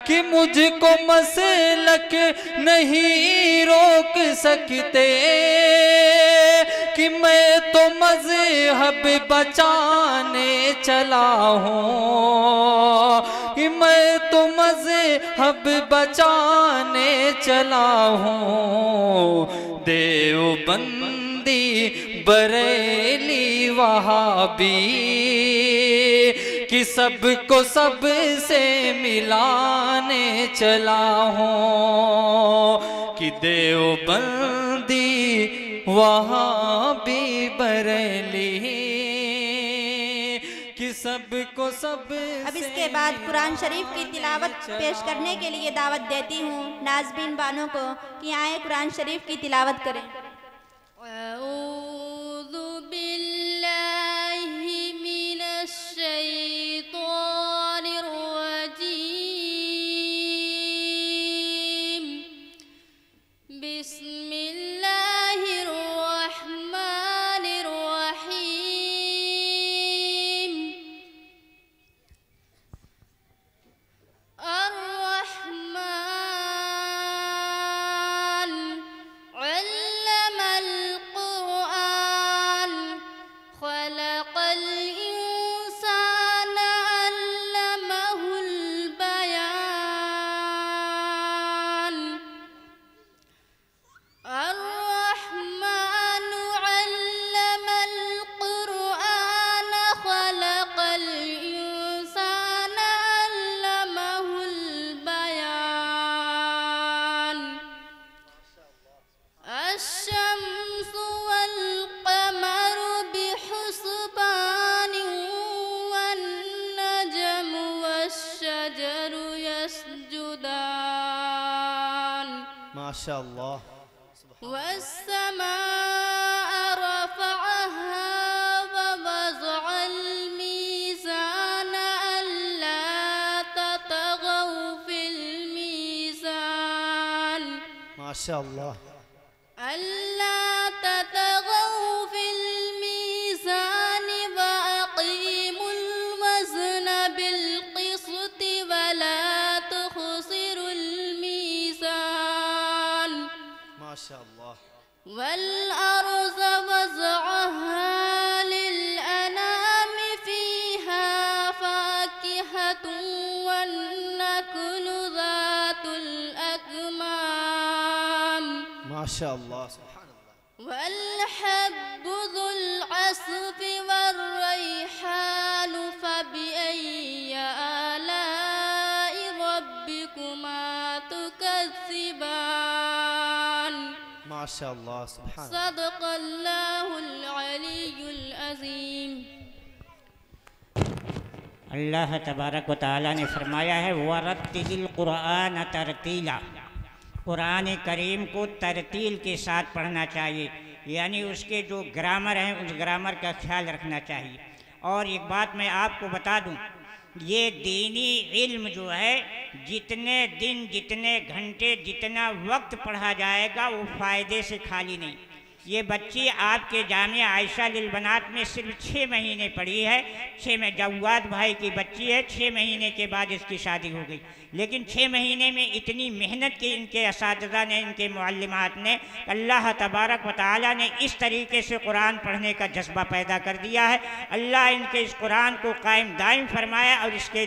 कि मुझको मसलक नहीं रोक सकते, कि मैं तो मज़हब बचाने चला हूँ, कि मैं तो मज़हब बचाने चला हूँ। देवबंदी बरेली वहाबी कि सबको सब से मिलाने चला हूँ, कि देवबंदी वहाबी बरेली कि सबको सब। अब इसके बाद कुरान शरीफ की तिलावत पेश करने के लिए दावत देती हूँ नाज़बीन बानों को कि आए कुरान शरीफ की तिलावत करें। माशाअल्लाह। वस्समाअ रफ़अहा ववज़अल मीज़ान अल्ला ततग़ौ फ़िल मीज़ान। माशाअल्लाह। अल्ला ततग़ौ फ़िल मीज़ान वअक़ीमुल वज़न बिल क़िस्त वला तुख़सिरुल मीज़ान। माशाअल्लाह। वल्अर्ज़ वज़अहा लिलअनामि फ़ीहा फ़ाकिहतुन वन्नख्लु ज़ातुल अक्माम। माशाअल्लाह सुब्हानअल्लाह। वल्हब्बु ज़ुल अस्फ़ि वर्रैहानु फ़बिअय्यि आलाइ रब्बिकुमा तुकज़्ज़िबान। माशाअल्लाह सुब्हानअल्लाह। सदक़ल्लाहुल अलीयुल अज़ीम। अल्लाह तबारक व तआला ने फरमाया है वरत्तिलिल कुरान तरतीला, कुरान करीम को तरतील के साथ पढ़ना चाहिए, यानी उसके जो ग्रामर हैं उस ग्रामर का ख्याल रखना चाहिए। और एक बात मैं आपको बता दूं, ये दीनी इल्म जो है जितने दिन जितने घंटे जितना वक्त पढ़ा जाएगा वो फ़ायदे से खाली नहीं। ये बच्ची आपके जामिया आयशा लिल बनात में सिर्फ 6 महीने पढ़ी है। 6 में जवाद भाई की बच्ची है, 6 महीने के बाद इसकी शादी हो गई, लेकिन 6 महीने में इतनी मेहनत की इनके असातिज़ा ने, इनके मुअल्लिमात ने, अल्लाह तबारक व तआला ने इस तरीके से कुरान पढ़ने का जज्बा पैदा कर दिया है। अल्लाह इनके इस कुरान को कायम दायम फरमाए और इसके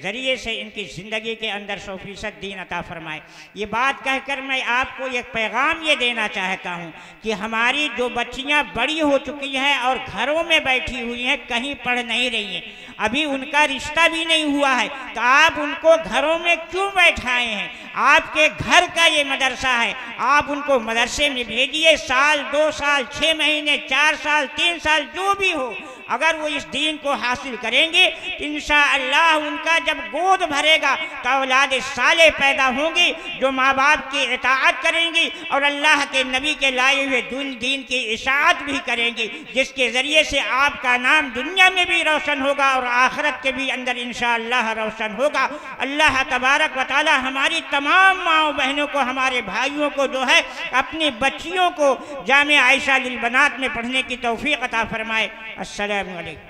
ज़रिए से इनकी ज़िंदगी के अंदर 100% दीन अता फरमाए। ये बात कहकर मैं आपको एक पैगाम ये देना चाहता हूँ कि हमारी जो बच्चियाँ बड़ी हो चुकी हैं और घरों में बैठी हुई हैं, कहीं पढ़ नहीं रही हैं, अभी उनका रिश्ता भी नहीं हुआ है, तो आप उनको घरों में क्यों बैठाए हैं? आपके घर का ये मदरसा है, आप उनको मदरसे में भेजिए। साल 2 साल 6 महीने 4 साल 3 साल जो भी हो, अगर वो इस दीन को हासिल करेंगे तो इंशाअल्लाह उनका जब गोद भरेगा तो औलाद साले पैदा होंगी जो माँ बाप की इताअत करेंगी और अल्लाह के नबी के लाए हुए दीन की इशाअत भी करेंगी, जिसके ज़रिए से आपका नाम दुनिया में भी रोशन होगा और आखिरत के भी अंदर इंशाअल्लाह रोशन होगा। अल्लाह तबारक व तआला हमारी तमाम माओ बहनों को, हमारे भाइयों को जो है अपनी बच्चियों को जामिया आयशा लिल बनात में पढ़ने की तौफीक अता फरमाए। अस्सलामु अलैकुम।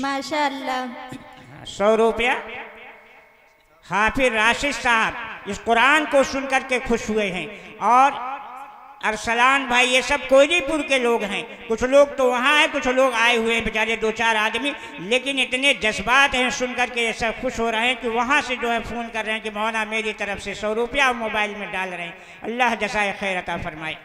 माशाअल्लाह। 100 रुपया हाफिज राशिद साहब इस कुरान को सुन करके खुश हुए हैं। और अरसलान भाई, ये सब कोयलीपुर के लोग हैं। कुछ लोग तो वहाँ हैं, कुछ लोग आए हुए हैं बेचारे 2-4 आदमी, लेकिन इतने जज्बात हैं सुन करके ये सब खुश हो रहे हैं कि वहाँ से जो है फ़ोन कर रहे हैं कि मौलाना मेरी तरफ से 100 रुपया मोबाइल में डाल रहे हैं। अल्लाह जज़ाए खैर अता फरमाए।